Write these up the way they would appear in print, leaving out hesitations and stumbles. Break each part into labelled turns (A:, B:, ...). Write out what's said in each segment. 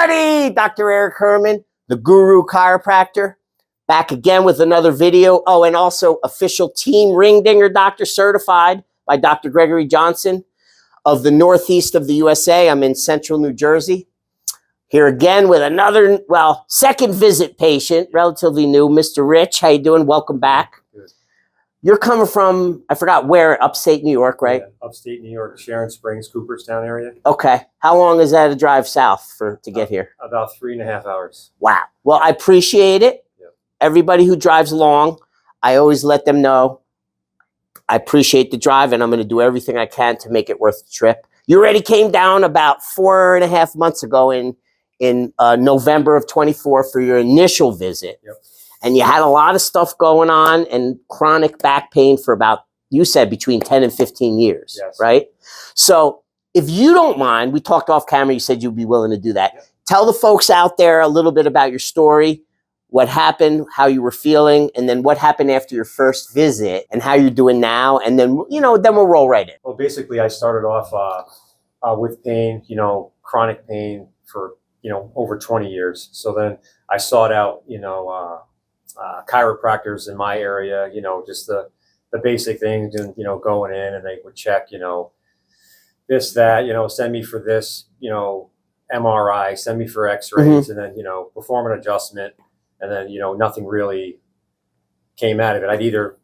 A: everybody, Dr. Eric Herman, the Guru Chiropractor, back again with another video. Oh, and also official team ring dinger doctor certified by Dr. Gregory Johnson of the Northeast of the USA. I'm in central New Jersey. Here again with another, well, second visit patient, relatively new, Mr. Rich. How you doing? Welcome back.
B: Good.
A: You're coming from, I forgot where, upstate New York, right?
B: Yeah, upstate New York, Sharon Springs, Cooperstown area.
A: Okay. How long is that a drive south to get here?
B: About 3.5 hours.
A: Wow. Well, I appreciate it.
B: Yep.
A: Everybody who drives along, I always let them know I appreciate the drive and I'm going to do everything I can to make it worth the trip. You already came down about 4.5 months ago in November of 24 for your initial visit.
B: Yep.
A: And you had a lot of stuff going on and chronic back pain for about, you said, between 10 and 15 years,
B: yes.
A: Right? So if you don't mind, we talked off camera, you said you'd be willing to do that.
B: Yep.
A: Tell the folks out there a little bit about your story, what happened, how you were feeling, and then what happened after your first visit and how you're doing now. And then, then we'll roll right in.
B: Well, basically I started off with pain, chronic pain for, over 20 years. So then I sought out, chiropractors in my area, just the basic things and, going in and they would check, this, that, send me for this, MRI, send me for x-rays, and then, perform an adjustment. And then, nothing really came out of it. I'd either,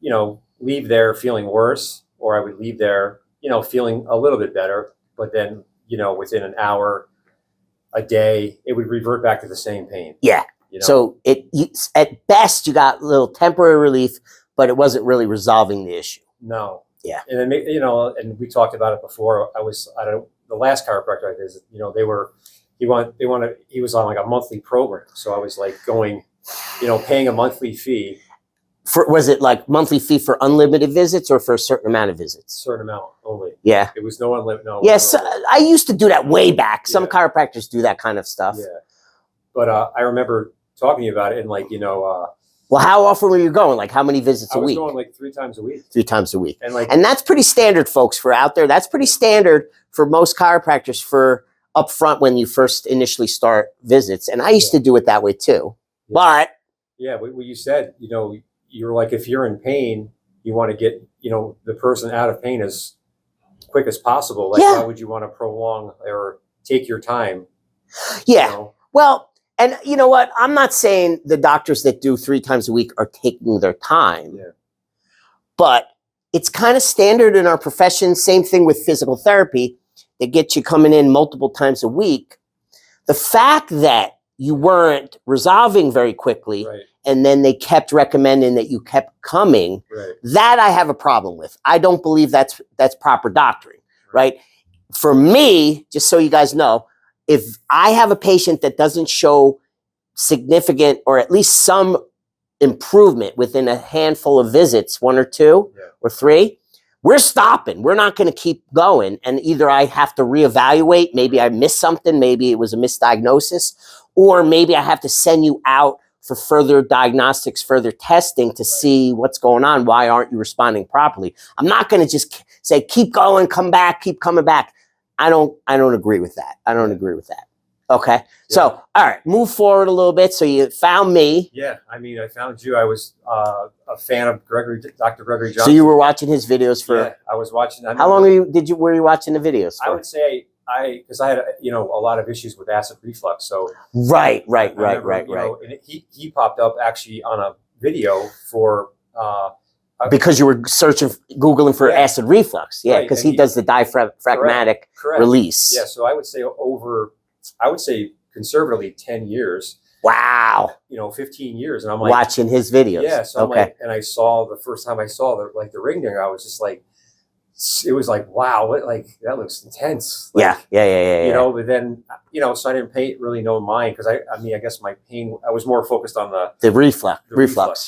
B: leave there feeling worse or I would leave there, feeling a little bit better. But then, within an hour, a day, it would revert back to the same pain.
A: Yeah. So at best you got a little temporary relief, but it wasn't really resolving the issue.
B: No.
A: Yeah.
B: And then, and we talked about it before. The last chiropractor I visited, he was on like a monthly program. So I was like going, paying a monthly fee.
A: Was it like monthly fee for unlimited visits or for a certain amount of visits?
B: Certain amount only.
A: Yeah.
B: It was no unlimited. No.
A: Yes, I used to do that way back. Some chiropractors do that kind of stuff.
B: Yeah. But I remember talking to you about it and
A: well, how often were you going? Like how many visits a week?
B: I was going like 3 times a week.
A: 3 times a week.
B: And
A: that's pretty standard, folks, for out there. That's pretty standard for most chiropractors for up front when you first initially start visits. And I used to do it that way too. Yeah. But
B: yeah, what you said, you're like, if you're in pain, you want to get, the person out of pain as quick as possible. Like, why would you want to prolong or take your time?
A: Yeah. Well, and you know what? I'm not saying the doctors that do 3 times a week are taking their time.
B: Yeah.
A: But it's kind of standard in our profession. Same thing with physical therapy. They get you coming in multiple times a week. The fact that you weren't resolving very quickly,
B: right,
A: and then they kept recommending that you kept coming,
B: right,
A: that I have a problem with. I don't believe that's proper doctoring, right? For me, just so you guys know, if I have a patient that doesn't show significant or at least some improvement within a handful of visits, 1 or 2 or 3, we're stopping. We're not going to keep going. And either I have to reevaluate, maybe I missed something, maybe it was a misdiagnosis, or maybe I have to send you out for further diagnostics, further testing to see what's going on. Why aren't you responding properly? I'm not going to just say, keep going, come back, keep coming back. I don't agree with that. I don't agree with that. Okay. Yeah. So, all right, move forward a little bit. So you found me.
B: Yeah. I mean, I found you. I was a fan of Dr. Gregory Johnson.
A: So you were watching his videos for?
B: Yeah, I was watching.
A: How long were you watching the videos for?
B: I would say because I had a lot of issues with acid reflux. So
A: right.
B: And he popped up actually on a video for
A: because you were Googling for acid reflux, because he does the diaphragmatic release.
B: Yeah, so I would say conservatively 10 years.
A: Wow.
B: 15 years, and I'm like
A: watching his videos.
B: Yeah, so I'm like, and I saw the first time I saw the ring dinger, I was just like, it was like, wow, that looks intense.
A: Yeah.
B: But then, so I didn't pay really no mind because I guess my pain, I was more focused on the reflux.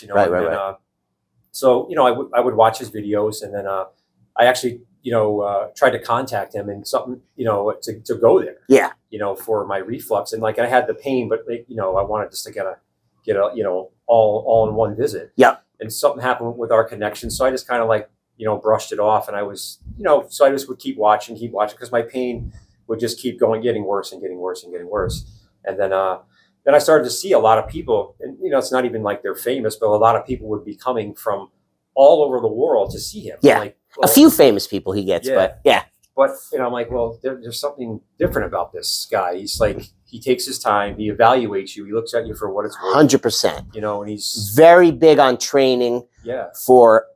A: Right.
B: So, I would watch his videos and then I actually, tried to contact him and something, to go there.
A: Yeah.
B: For my reflux and I had the pain, but I wanted just to get all in one visit.
A: Yep.
B: And something happened with our connection. So I just kind of brushed it off and I was, so I just would keep watching because my pain would just keep getting worse and getting worse and getting worse. And then I started to see a lot of people, and it's not even like they're famous, but a lot of people would be coming from all over the world to see him.
A: Yeah,
B: like,
A: a few famous people he gets, but yeah.
B: But I'm like, well, there's something different about this guy. He's like, he takes his time, he evaluates you, he looks at you for what it's worth.
A: 100%.
B: And he's
A: very big on training for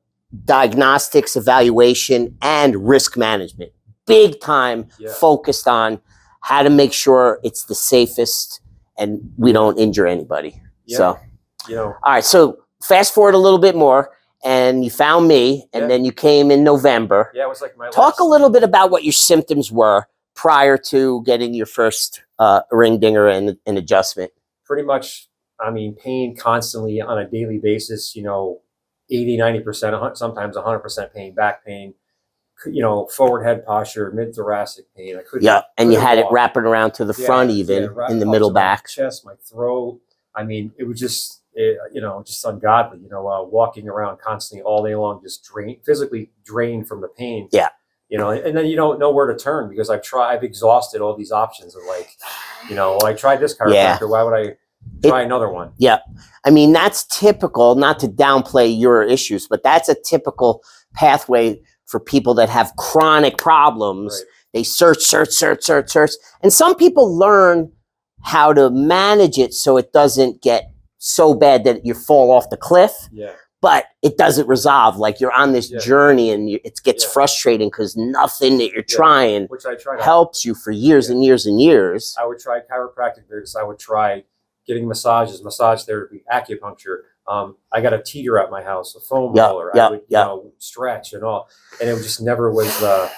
A: diagnostics, evaluation, and risk management. Big time focused on how to make sure it's the safest and we don't injure anybody. So, all right. So fast forward a little bit more, and you found me, and then you came in November.
B: Yeah, it was like my
A: Talk a little bit about what your symptoms were prior to getting your first ring dinger and adjustment.
B: Pretty much, I mean, pain constantly on a daily basis, 80, 90%, sometimes 100% pain, back pain, forward head posture, mid-thoracic pain. I couldn't.
A: Yeah, and you had it wrapping around to the front even, in the middle back.
B: My chest, my throat. I mean, it was just, just ungodly, walking around constantly all day long, just physically drained from the pain.
A: Yeah.
B: And then you don't know where to turn because I've exhausted all these options of like, I tried this chiropractor. Why would I try another one?
A: Yeah. I mean, that's typical, not to downplay your issues, but that's a typical pathway for people that have chronic problems.
B: Right.
A: They search. And some people learn how to manage it so it doesn't get so bad that you fall off the cliff.
B: Yeah.
A: But it doesn't resolve. Like you're on this journey and it gets frustrating because nothing that you're trying helps you for years and years and years.
B: I would try chiropractic visits. I would try getting massages, massage therapy, acupuncture. I got a teeter at my house, a foam roller. I would stretch and all. And it just never was the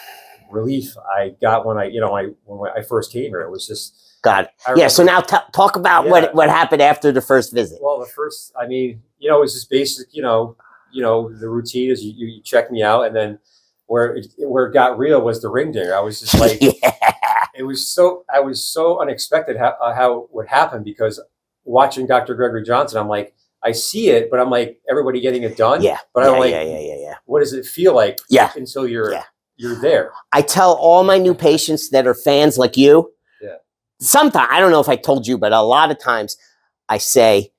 B: relief I got when I first came here. It was just...
A: God. Yeah, so now talk about what happened after the first visit.
B: Well, the first, I mean, it was just basic, the routine is you check me out, and then where it got real was the ring dinger. I was just like, I was so unexpected how it would happen, because watching Dr. Gregory Johnson, I'm like, I see it, but I'm like, everybody getting it done.
A: Yeah.
B: But I'm like, what does it feel like?
A: Yeah.
B: Until you're there.
A: I tell all my new patients that are fans like you, sometimes, I don't know if I told you, but a lot of times I say,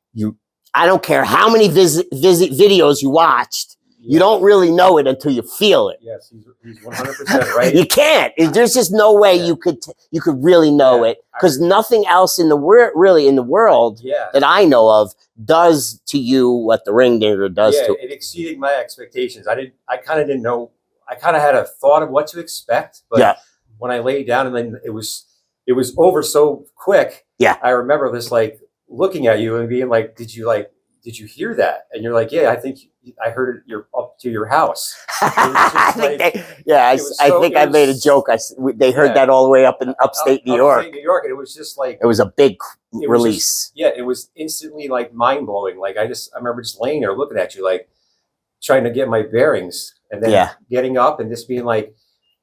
A: I don't care how many visit videos you watched, you don't really know it until you feel it.
B: Yes, he's 100% right.
A: You can't. There's just no way you could really know it, because nothing else in the world that I know of does to you what the ring dinger does to.
B: It exceeded my expectations. I kind of didn't know. I kind of had a thought of what to expect, but when I laid down and then it was over so quick. Yeah. I remember this, like, looking at you and being like, did you hear that? And you're like, yeah, I think I heard it. You're up to your house. I
A: think I made a joke. They heard that all the way up in upstate New York.
B: New York. And it was just like,
A: it was a big release.
B: It was instantly like mind blowing. Like I remember just laying there looking at you, like trying to get my bearings, and then getting up and just being like,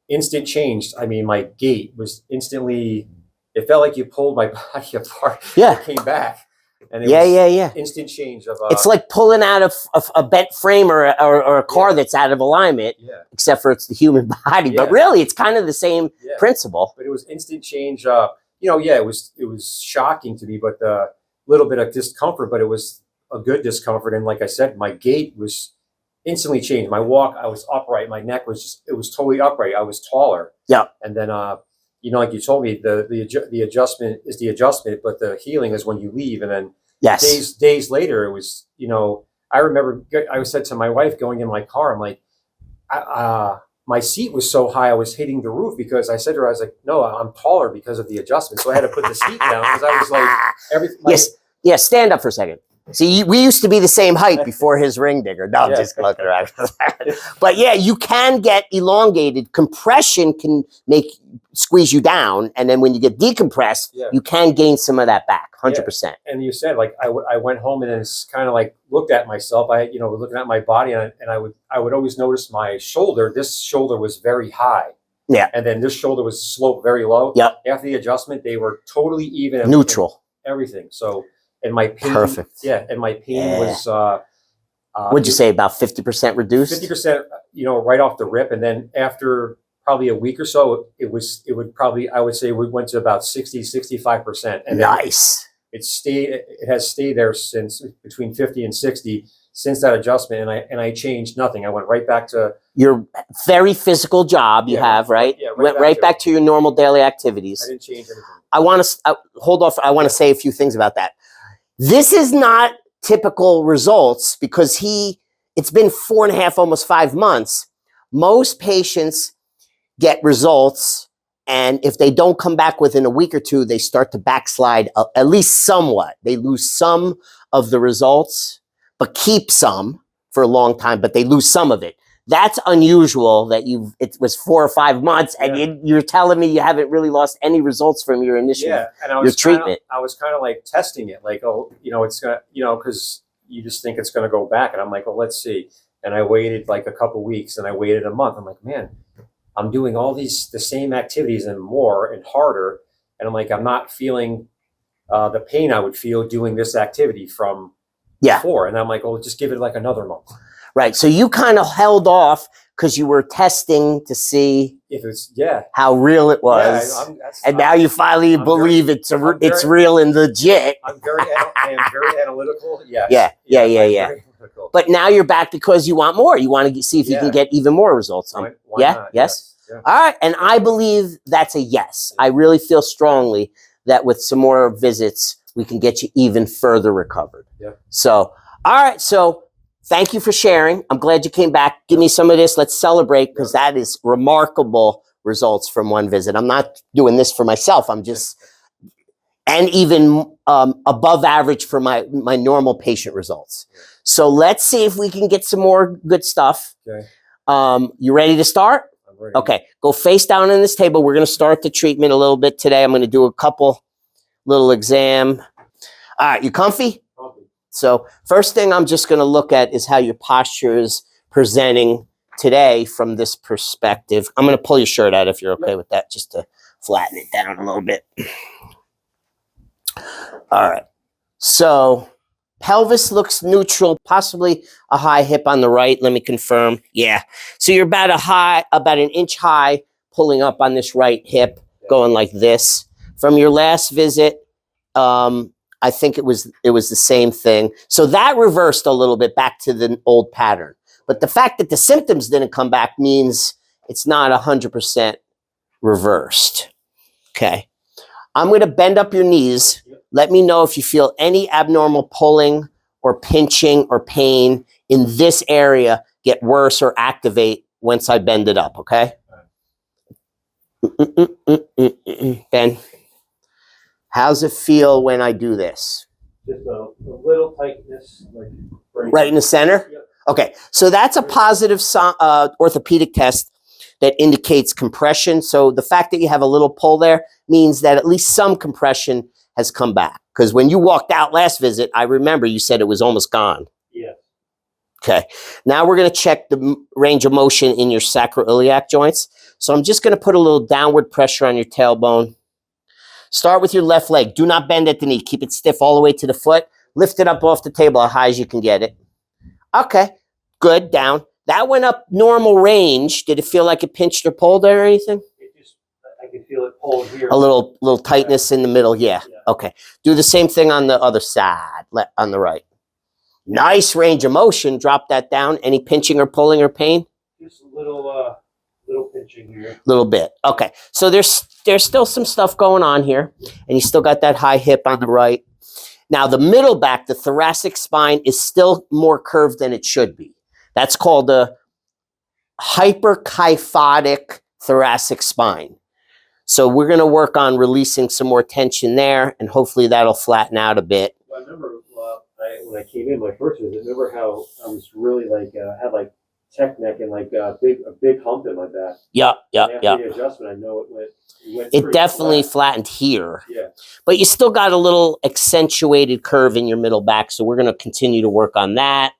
B: instant change. I mean, my gait was instantly, it felt like you pulled my body apart. Yeah. It came back. And it was instant change of
A: it's like pulling out of a bent frame or a car that's out of alignment, except for it's the human body. But really, it's kind of the same principle.
B: But it was instant change. It was shocking to me, but a little bit of discomfort, but it was a good discomfort. And like I said, my gait was instantly changed. My walk, I was upright. My neck was it was totally upright. I was taller. Yeah. And then, like you told me, the adjustment is the adjustment, but the healing is when you leave. And then days later, it was, I remember I said to my wife going in my car, I'm like, my seat was so high, I was hitting the roof, because I said to her, I was like, no, I'm taller because of the adjustment. So I had to put the seat down, because I was like, everything.
A: Yes, stand up for a second. See, we used to be the same height before his ring digger. No, I'm just looking around. But yeah, you can get elongated. Compression can squeeze you down. And then when you get decompressed, you can gain some of that back, 100%.
B: And you said, like, I went home and then it's kind of like looked at myself. I, looking at my body, and I would always notice my shoulder. This shoulder was very high. Yeah. And then this shoulder was sloped very low. Yep. After the adjustment, they were totally even.
A: Neutral.
B: Everything. So. And my pain, and my pain was.
A: What'd you say, about 50% reduced?
B: 50%, right off the rip, and then after probably a week or so, it would probably, I would say we went to about 60-65%. And
A: Nice.
B: it has stayed there since between 50 and 60 since that adjustment. And I changed nothing. I went right back to
A: your very physical job you have, right?
B: Yeah,
A: went right back to your normal daily activities.
B: I didn't change anything.
A: I want to hold off. I want to say a few things about that. This is not typical results because it's been 4.5, almost 5 months. Most patients get results, and if they don't come back within a week or two, they start to backslide at least somewhat. They lose some of the results, but keep some for a long time, but they lose some of it. That's unusual that it was 4 or 5 months and you're telling me you haven't really lost any results from your initial your treatment.
B: I was kind of like testing it, like, oh, it's gonna, because you just think it's gonna go back, and I'm like, well, let's see. And I waited like a couple weeks, and I waited a month. I'm like, man, I'm doing all the same activities and more and harder, and I'm like, I'm not feeling the pain I would feel doing this activity from before. And I'm like, well, just give it like another month.
A: Right. So you kind of held off because you were testing to see
B: if it's
A: how real it was, and now you finally believe it's real and legit.
B: I am very analytical. Yes.
A: Yeah. But now you're back because you want more. You want to see if you can get even more results.
B: Why not?
A: Yes. All right. And I believe that's a yes. I really feel strongly that with some more visits, we can get you even further recovered.
B: Yeah.
A: So, all right. So thank you for sharing. I'm glad you came back. Give me some of this. Let's celebrate, because that is remarkable results from one visit. I'm not doing this for myself. I'm just, and even above average for my normal patient results. So let's see if we can get some more good stuff.
B: Okay.
A: You ready to start?
B: I'm ready.
A: Okay. Go face down on this table. We're going to start the treatment a little bit today. I'm going to do a couple little exam. All right. You comfy? So first thing I'm just going to look at is how your posture is presenting today from this perspective. I'm going to pull your shirt out if you're okay with that, just to flatten it down a little bit. All right. So pelvis looks neutral, possibly a high hip on the right. Let me confirm. Yeah. So you're about an inch high, pulling up on this right hip, going like this. From your last visit, I think it was the same thing. So that reversed a little bit back to the old pattern. But the fact that the symptoms didn't come back means it's not 100% reversed. Okay. I'm going to bend up your knees. Let me know if you feel any abnormal pulling or pinching or pain in this area get worse or activate once I bend it up, okay? Ben. How's it feel when I do this?
B: Just a little tightness, like
A: right in the center?
B: Yep.
A: Okay, so that's a positive orthopedic test that indicates compression. So the fact that you have a little pull there means that at least some compression has come back. Because when you walked out last visit, I remember you said it was almost gone.
B: Yeah.
A: Okay, now we're going to check the range of motion in your sacroiliac joints. So I'm just going to put a little downward pressure on your tailbone. Start with your left leg. Do not bend at the knee. Keep it stiff all the way to the foot. Lift it up off the table as high as you can get it. Okay, good. Down. That went up normal range. Did it feel like it pinched or pulled or anything?
B: I can feel it pulled here.
A: A little tightness in the middle. Yeah. Okay. Do the same thing on the other side, on the right. Nice range of motion. Drop that down. Any pinching or pulling or pain?
B: Just a little pinching here.
A: Little bit. Okay. So there's still some stuff going on here, and you still got that high hip on the right. Now the middle back, the thoracic spine, is still more curved than it should be. That's called a hyperkyphotic thoracic spine. So we're going to work on releasing some more tension there, and hopefully that'll flatten out a bit.
B: I remember when I came in my first visit, remember how I was really had tech neck and a big hump in my back.
A: Yeah.
B: After the adjustment, I know it went
A: it definitely flattened here.
B: Yeah.
A: But you still got a little accentuated curve in your middle back, so we're going to continue to work on that.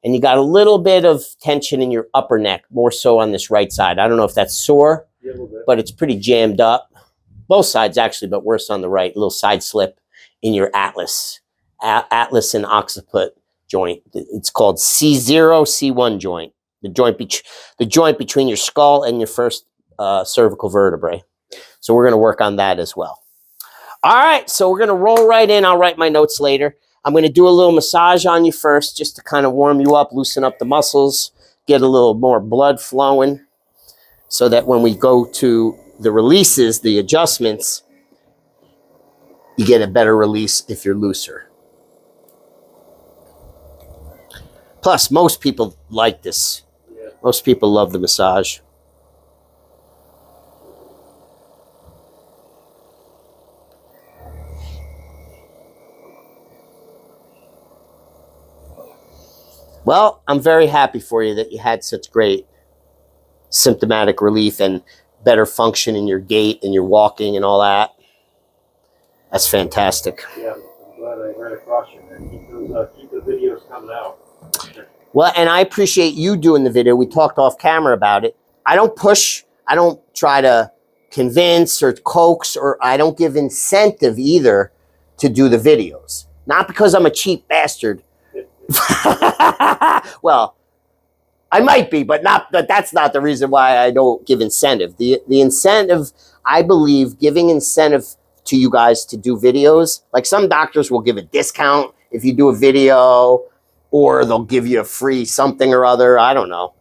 A: And you got a little bit of tension in your upper neck, more so on this right side. I don't know if that's sore, but it's pretty jammed up. Both sides, actually, but worse on the right. A little side slip in your atlas and occiput joint. It's called C0, C1 joint. The joint between your skull and your first cervical vertebrae. So we're going to work on that as well. All right, so we're going to roll right in. I'll write my notes later. I'm going to do a little massage on you first just to kind of warm you up, loosen up the muscles, get a little more blood flowing so that when we go to the releases, the adjustments, you get a better release if you're looser. Plus, most people like this.
B: Yeah.
A: Most people love the massage. Well, I'm very happy for you that you had such great symptomatic relief and better function in your gait and your walking and all that. That's fantastic.
B: Yeah, I'm glad I ran across you, man. Keep the videos coming out.
A: Well, and I appreciate you doing the video. We talked off camera about it. I don't push. I don't try to convince or coax, or I don't give incentive either to do the videos. Not because I'm a cheap bastard. Well, I might be, but that's not the reason why I don't give incentive. The incentive, I believe, giving incentive to you guys to do videos. Like some doctors will give a discount if you do a video, or they'll give you a free something or other. I don't know.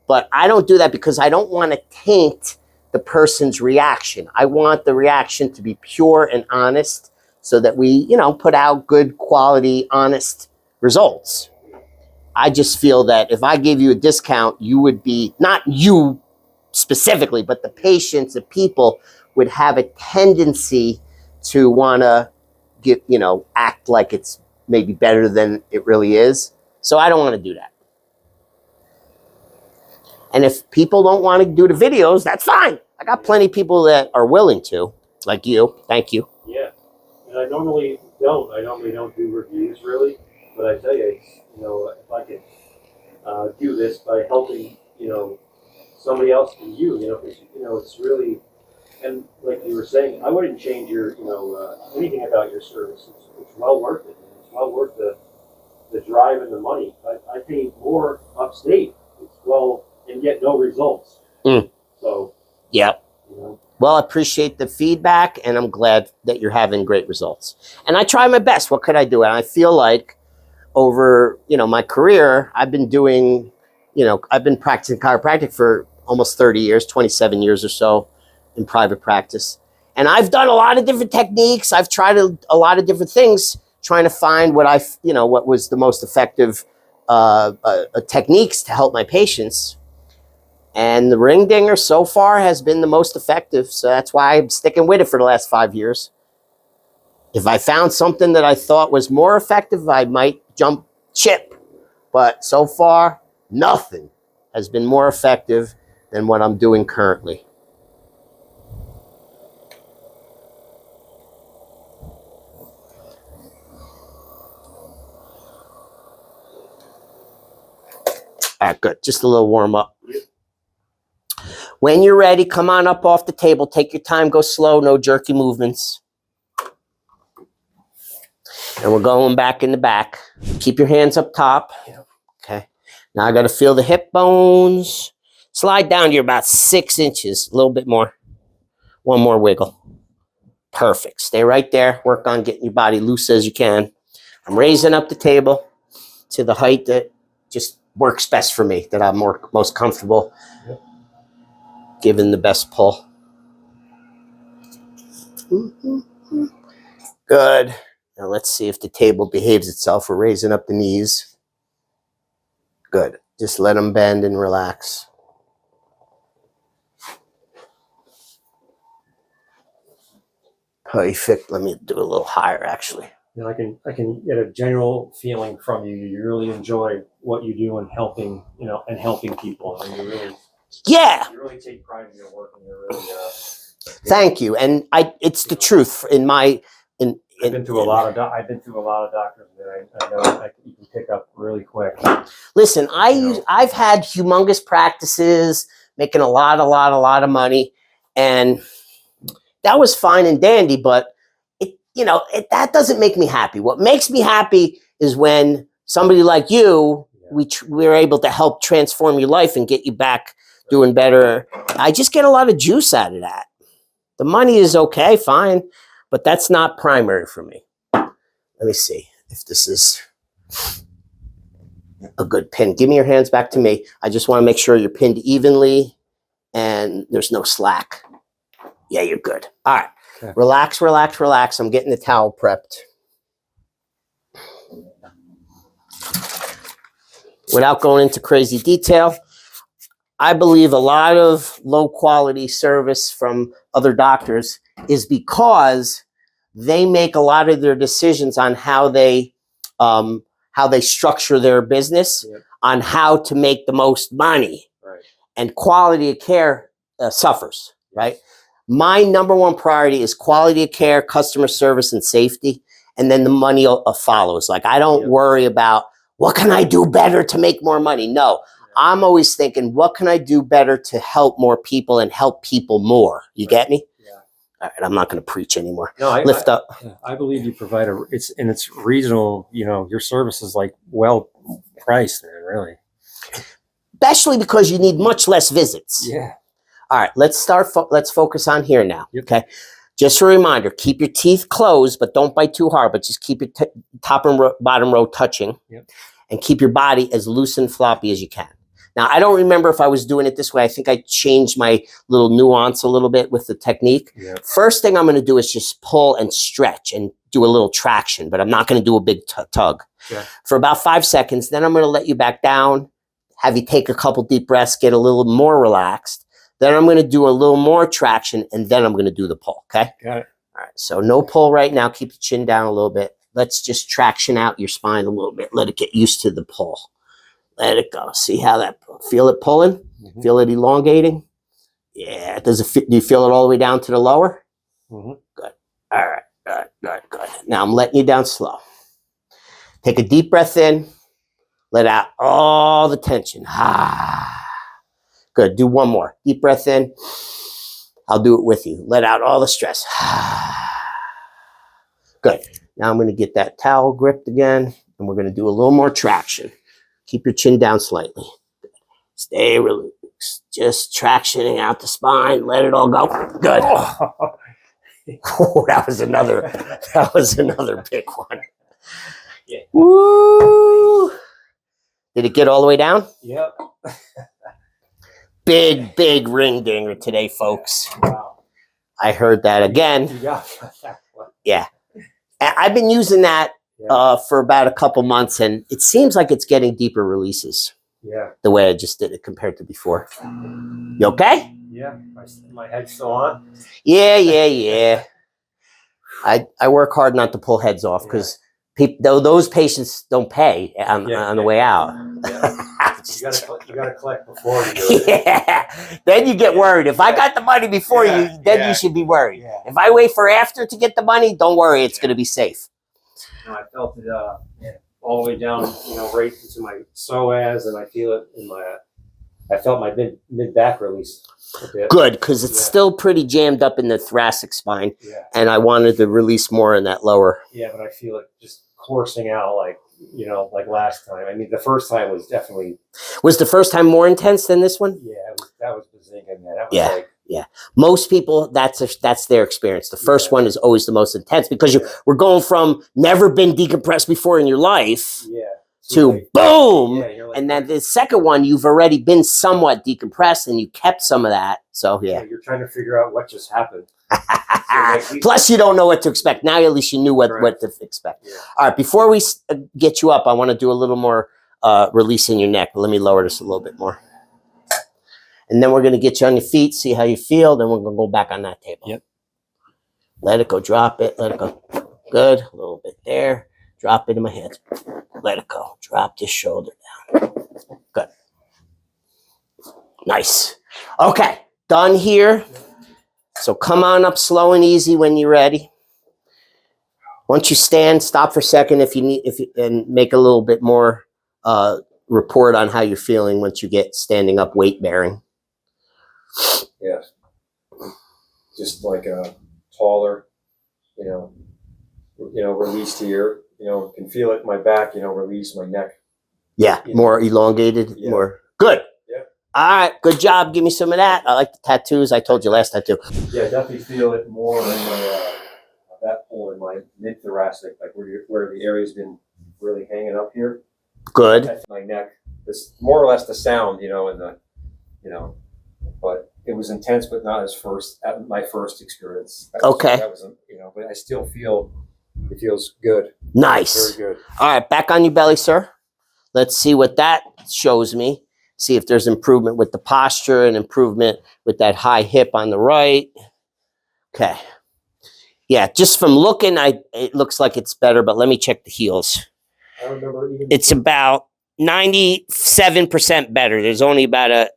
A: But I don't do that because I don't want to taint the person's reaction. I want the reaction to be pure and honest so that we, put out good quality, honest results. I just feel that if I gave you a discount, you would be, not you specifically, but the patients, the people would have a tendency to want to get, act like it's maybe better than it really is. So I don't want to do that. And if people don't want to do the videos, that's fine. I got plenty of people that are willing to, like you. Thank you.
B: Yeah. And I normally don't do reviews really, but I tell you, if I could do this by helping, somebody else than you, because, it's really, and like you were saying, I wouldn't change your, anything about your service. It's well worth it. It's well worth the drive and the money. I pay more upstate. It's and get no results. So,
A: yeah. Well, I appreciate the feedback, and I'm glad that you're having great results. And I try my best. What could I do? And I feel like over, my career, I've been doing, I've been practicing chiropractic for almost 30 years, 27 years or so in private practice. And I've done a lot of different techniques. I've tried a lot of different things, trying to find what what was the most effective techniques to help my patients. And the ring dinger so far has been the most effective. So that's why I'm sticking with it for the last 5 years. If I found something that I thought was more effective, I might jump ship. But so far, nothing has been more effective than what I'm doing currently. All right, good. Just a little warm up. When you're ready, come on up off the table. Take your time. Go slow. No jerky movements. And we're going back in the back. Keep your hands up top. Okay. Now I got to feel the hip bones. Slide down to about 6 inches. A little bit more. One more wiggle. Perfect. Stay right there. Work on getting your body loose as you can. I'm raising up the table to the height that just works best for me, that I'm most comfortable. Giving the best pull. Good. Now let's see if the table behaves itself. We're raising up the knees. Good. Just let them bend and relax. Perfect. Let me do a little higher, actually.
B: I can get a general feeling from you. You really enjoy what you do and helping, and helping people. And you really take pride in your work, and you're really.
A: Thank you, and it's the truth. I've been through a lot of doctors that I know you can pick up really quick. Listen, I've had humongous practices, making a lot of money, and that was fine and dandy. But that doesn't make me happy. What makes me happy is when somebody like you, we're able to help transform your life and get you back doing better. I just get a lot of juice out of that. The money is okay, fine, but that's not primary for me. Let me see if this is a good pin. Give me your hands back to me. I just want to make sure you're pinned evenly and there's no slack. Yeah, you're good. All right. Okay. Relax, relax, relax. I'm getting the towel prepped. Without going into crazy detail, I believe a lot of low quality service from other doctors is because they make a lot of their decisions on how they structure their business, on how to make the most money, right. And quality of care suffers, right? My number one priority is quality of care, customer service, and safety, and then the money follows. Like, I don't worry about what can I do better to make more money. No, I'm always thinking, what can I do better to help more people and help people more? You get me? Yeah. All right, I'm not going to preach anymore. No, Lift up.
B: I believe you provide it's reasonable. You know, your service is like well priced, man, really.
A: Especially because you need much less visits.
B: Yeah.
A: All right, let's focus on here now. Yep. Okay. Just a reminder, keep your teeth closed, but don't bite too hard, but just keep your top and bottom row touching. Yep. And keep your body as loose and floppy as you can. Now, I don't remember if I was doing it this way. I think I changed my little nuance a little bit with the technique. Yep. First thing I'm going to do is just pull and stretch and do a little traction, but I'm not going to do a big tug. Yeah. For about 5 seconds. Then I'm going to let you back down, have you take a couple deep breaths, get a little more relaxed. Then I'm going to do a little more traction, and then I'm going to do the pull, okay?
B: Got it.
A: All right, so no pull right now. Keep the chin down a little bit. Let's just traction out your spine a little bit. Let it get used to the pull. Let it go. See how that, feel it pulling? Mm-hmm. Feel it elongating? Yeah. Do you feel it all the way down to the lower? Mm-hmm. Good. All right. Good, good, good. Now I'm letting you down slow. Take a deep breath in. Let out all the tension. Good. Do one more. Deep breath in. I'll do it with you. Let out all the stress. Good. Now I'm going to get that towel gripped again, and we're going to do a little more traction. Keep your chin down slightly. Stay relaxed. Just tractioning out the spine. Let it all go. Good. Oh, that was another big one. Yeah. Woo! Did it get all the way down?
B: Yep.
A: Big ring dinger today, folks. Wow. I heard that again. Yeah. I've been using that for about a couple months, and it seems like it's getting deeper releases.
B: Yeah.
A: The way I just did it compared to before. You okay?
B: Yeah. My head's still on.
A: Yeah. I work hard not to pull heads off because those patients don't pay on the way out.
B: Yeah. You gotta collect before you do it.
A: Yeah. Then you get worried. If I got the money before you, then you should be worried. Yeah. If I wait for after to get the money, don't worry. It's going to be safe.
B: No, I felt it all the way down, right into my psoas, and I feel it in I felt my mid back release a bit.
A: Good, because it's still pretty jammed up in the thoracic spine, and I wanted to release more in that lower.
B: Yeah, but I feel it just coursing out like last time. I mean, the first time was definitely.
A: Was the first time more intense than this one?
B: Yeah, that was bazinga, man. That was
A: yeah. Most people, that's their experience. The first one is always the most intense because we're going from never been decompressed before in your life to boom. And then the second one, you've already been somewhat decompressed and you kept some of that. So,
B: you're trying to figure out what just happened.
A: Plus, you don't know what to expect. Now, at least you knew what to expect. Yeah. All right, before we get you up, I want to do a little more release in your neck. Let me lower this a little bit more. And then we're going to get you on your feet, see how you feel. Then we're going to go back on that table.
B: Yep.
A: Let it go. Drop it. Let it go. Good. A little bit there. Drop it in my hands. Let it go. Drop this shoulder down. Good. Nice. Okay. Done here. So come on up slow and easy when you're ready. Once you stand, stop for a second if you need, and make a little bit more report on how you're feeling once you get standing up weight bearing.
B: Yeah. Just like taller, released here, can feel it in my back, release my neck.
A: Yeah, more elongated, more. Good.
B: Yeah.
A: All right, good job. Give me some of that. I like the tattoos. I told you last tattoo.
B: Yeah, I definitely feel it more in my that pole in my mid thoracic, like where the area's been really hanging up here.
A: Good.
B: That's my neck. This more or less the sound, and the, but it was intense, but not as at my first experience.
A: Okay.
B: That was, but I still feel it feels good.
A: Nice.
B: Very good.
A: All right, back on your belly, sir. Let's see what that shows me. See if there's improvement with the posture and improvement with that high hip on the right. Okay. Yeah, just from looking, it looks like it's better, but let me check the heels.
B: I remember
A: It's about 97% better. There's only about a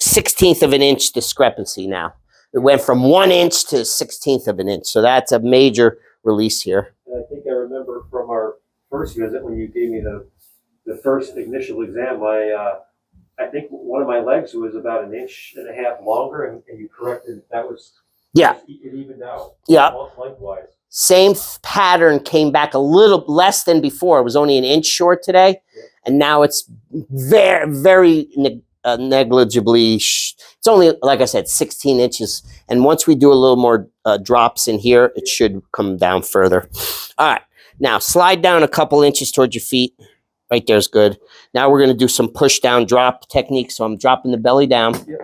A: 1/16 of an inch discrepancy now. It went from 1 inch to 1/16 of an inch. So that's a major release here.
B: And I think I remember from our first visit when you gave me the first initial exam, I think one of my legs was about 1.5 inches longer, and you corrected that was it evened out.
A: Yeah.
B: Lengthwise.
A: Same pattern came back a little less than before. It was only 1 inch short today, and now it's very, very negligibly. It's only, like I said, 16 inches. And once we do a little more drops in here, it should come down further. All right. Now slide down a couple inches towards your feet. Right there's good. Now we're going to do some push down drop technique. So I'm dropping the belly down.
B: Yep.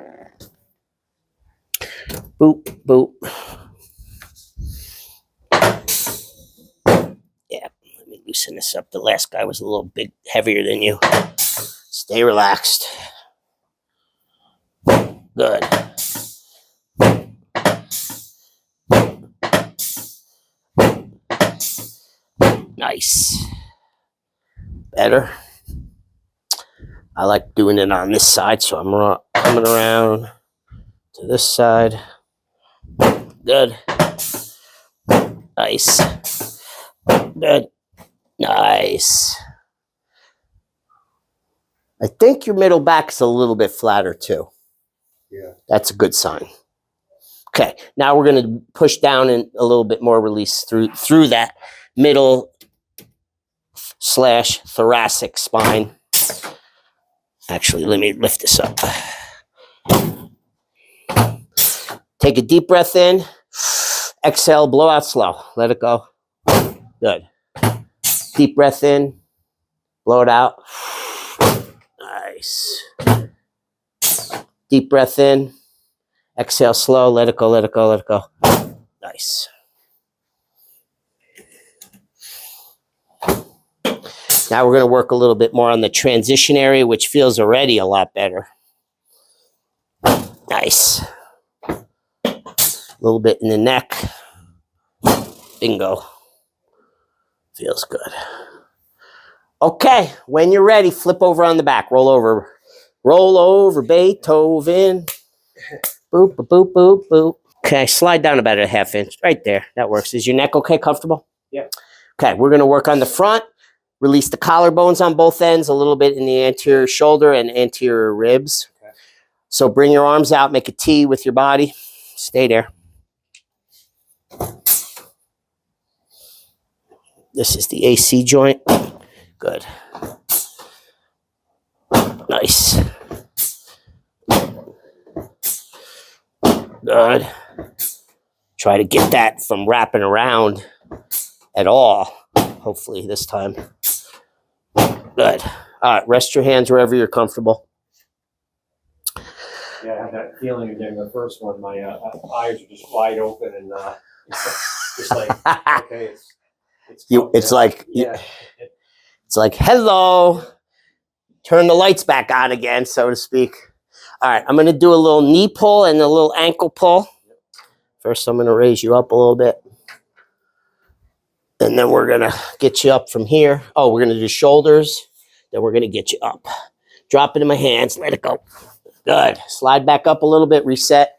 A: Boop, boop. Yeah, let me loosen this up. The last guy was a little bit heavier than you. Stay relaxed. Good. Nice. Better. I like doing it on this side, so I'm coming around to this side. Good. Nice. Good. Nice. I think your middle back is a little bit flatter too.
B: Yeah.
A: That's a good sign. Okay, now we're going to push down and a little bit more release through that middle / thoracic spine. Actually, let me lift this up. Take a deep breath in. Exhale, blow out slow. Let it go. Good. Deep breath in. Blow it out. Nice. Deep breath in. Exhale slow. Let it go, let it go, let it go. Nice. Now we're going to work a little bit more on the transition area, which feels already a lot better. Nice. A little bit in the neck. Bingo. Feels good. Okay, when you're ready, flip over on the back. Roll over. Roll over, Beethoven. Boop, boop, boop, boop, boop. Okay, slide down about a 1/2 inch. Right there. That works. Is your neck okay, comfortable?
B: Yeah.
A: Okay, we're going to work on the front. Release the collarbones on both ends, a little bit in the anterior shoulder and anterior ribs. Okay. So bring your arms out, make a T with your body. Stay there. This is the AC joint. Good. Nice. Good. Try to get that from wrapping around at all. Hopefully this time. Good. All right, rest your hands wherever you're comfortable.
B: Yeah, I had that feeling again. The first one, my eyes are just wide open and just like okay, it's
A: like
B: yeah.
A: It's like hello. Turn the lights back on again, so to speak. All right, I'm going to do a little knee pull and a little ankle pull. First, I'm going to raise you up a little bit. And then we're going to get you up from here. Oh, we're going to do shoulders. Then we're going to get you up. Drop it in my hands. Let it go. Good. Slide back up a little bit. Reset.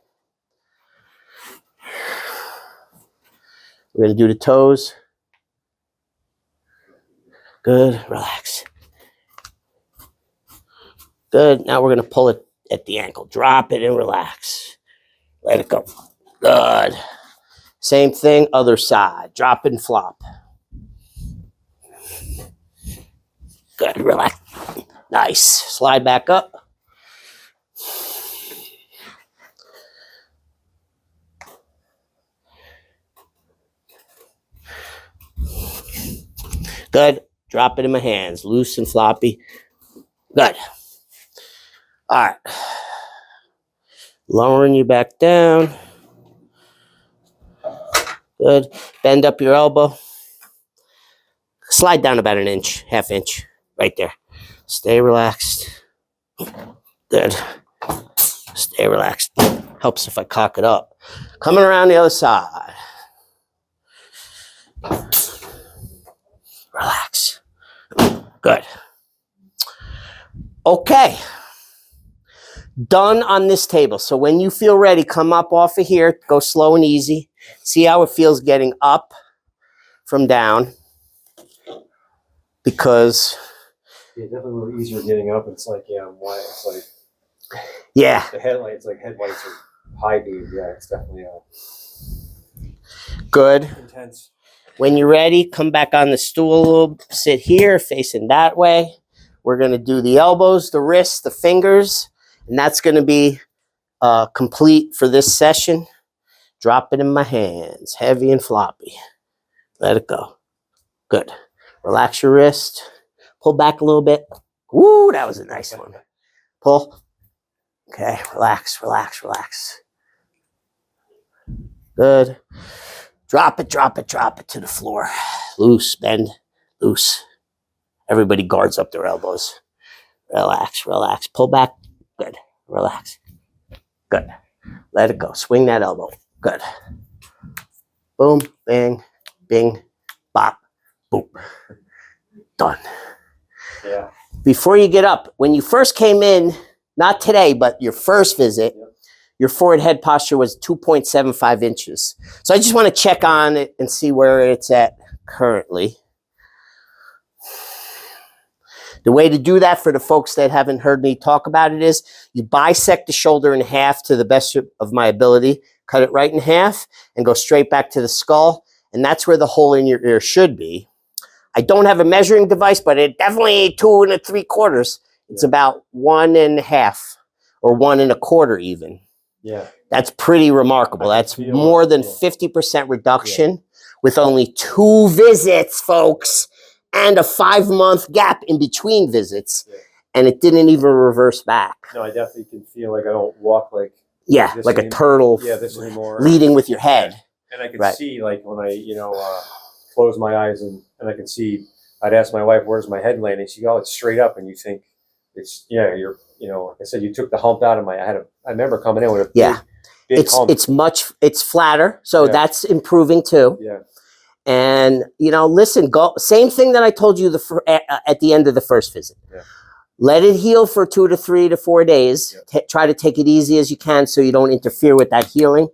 A: We're going to do the toes. Good. Relax. Good. Now we're going to pull it at the ankle. Drop it and relax. Let it go. Good. Same thing, other side. Drop and flop. Good. Relax. Nice. Slide back up. Good. Drop it in my hands. Loose and floppy. Good. All right. Lowering you back down. Good. Bend up your elbow. Slide down about an inch, half inch. Right there. Stay relaxed. Good. Stay relaxed. Helps if I cock it up. Coming around the other side. Relax. Good. Okay. Done on this table. So when you feel ready, come up off of here. Go slow and easy. See how it feels getting up from down. Because...
B: yeah, definitely a little easier getting up. It's like, yeah, why? It's like...
A: yeah.
B: The headlights, like headlights are high beam. Yeah, it's definitely
A: good.
B: Intense.
A: When you're ready, come back on the stool. Sit here, facing that way. We're going to do the elbows, the wrists, the fingers. And that's going to be complete for this session. Drop it in my hands, heavy and floppy. Let it go. Good. Relax your wrist. Pull back a little bit. Woo, that was a nice one. Pull. Okay, relax, relax, relax. Good. Drop it, drop it, drop it to the floor. Loose, bend, loose. Everybody guards up their elbows. Relax, relax. Pull back. Good. Relax. Good. Let it go. Swing that elbow. Good. Boom, bang, bing, bop, boom. Done.
B: Yeah.
A: Before you get up, when you first came in, not today, but your first visit, your forward head posture was 2.75 inches. So I just want to check on it and see where it's at currently. The way to do that for the folks that haven't heard me talk about it is you bisect the shoulder in half to the best of my ability, cut it right in half, and go straight back to the skull. And that's where the hole in your ear should be. I don't have a measuring device, but it definitely 2 3/4. It's about 1.5 or 1 1/4 even.
B: Yeah.
A: That's pretty remarkable. That's more than 50% reduction with only 2 visits, folks, and a 5-month gap in between visits. Yeah. And it didn't even reverse back.
B: No, I definitely can feel like I don't walk like
A: like a turtle
B: this anymore.
A: Leading with your head.
B: Yeah. And I can see like when I, close my eyes and I can see, I'd ask my wife, where's my head landing? She'd go, oh, it's straight up. And you think it's, you're, like I said, you took the hump out of I remember coming in with a big hump.
A: It's flatter. So that's improving too.
B: Yeah.
A: And, listen, same thing that I told you at the end of the first visit. Yeah. Let it heal for 2 to 3 to 4 days. Yeah. Try to take it easy as you can so you don't interfere with that healing.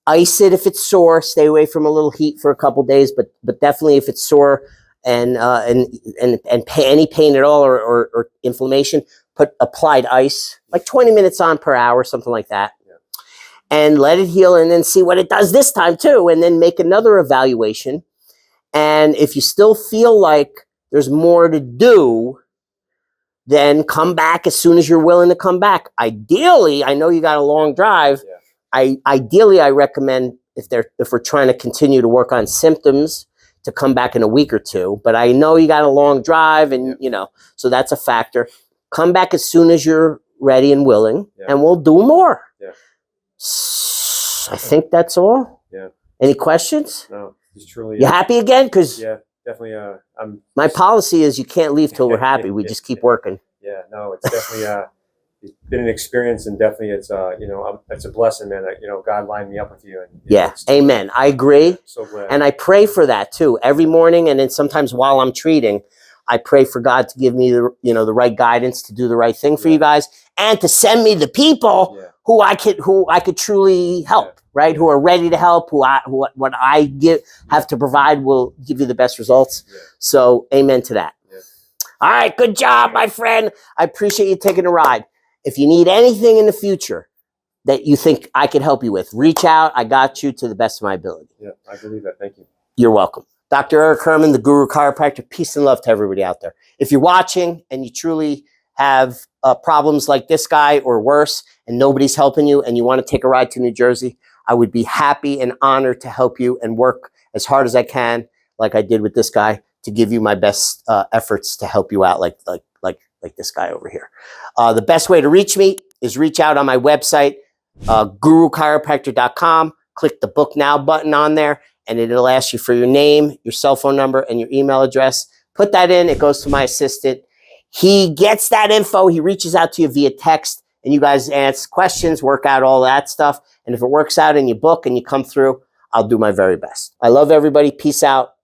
A: Ice it if it's sore. Stay away from a little heat for a couple days, but definitely if it's sore and any pain at all or inflammation, put applied ice, like 20 minutes on per hour, something like that. And let it heal and then see what it does this time too. And then make another evaluation. And if you still feel like there's more to do, then come back as soon as you're willing to come back. Ideally, I know you got a long drive. Yeah. Ideally, I recommend if we're trying to continue to work on symptoms to come back in a week or 2. But I know you got a long drive and, so that's a factor. Come back as soon as you're ready and willing and we'll do more. Yeah. I think that's all. Yeah. Any questions?
B: No, just truly.
A: You happy again? Because
B: definitely.
A: My policy is you can't leave till we're happy. We just keep working.
B: Yeah, no, it's definitely it's been an experience, and definitely it's it's a blessing, man. That God lined me up with you. And
A: amen. I agree.
B: So glad.
A: And I pray for that too every morning, and then sometimes while I'm treating, I pray for God to give me the right guidance to do the right thing for you guys, and to send me the people who I could truly help, right? Who are ready to help, what I have to provide will give you the best results. Yeah. So amen to that. Yeah. All right, good job, my friend. I appreciate you taking a ride. If you need anything in the future that you think I could help you with, reach out. I got you to the best of my ability.
B: Yeah, I believe that. Thank you.
A: You're welcome. Dr. Eric Herman, the Guru Chiropractor. Peace and love to everybody out there. If you're watching and you truly have problems like this guy or worse, and nobody's helping you, and you want to take a ride to New Jersey, I would be happy and honored to help you and work as hard as I can like I did with this guy, to give you my best efforts to help you out, like this guy over here. The best way to reach me is reach out on my website, guruchiropractor.com. Click the book now button on there, and it'll ask you for your name, your cell phone number, and your email address. Put that in. It goes to my assistant. He gets that info. He reaches out to you via text, and you guys ask questions, work out all that stuff. And if it works out and you book and you come through, I'll do my very best. I love everybody. Peace out.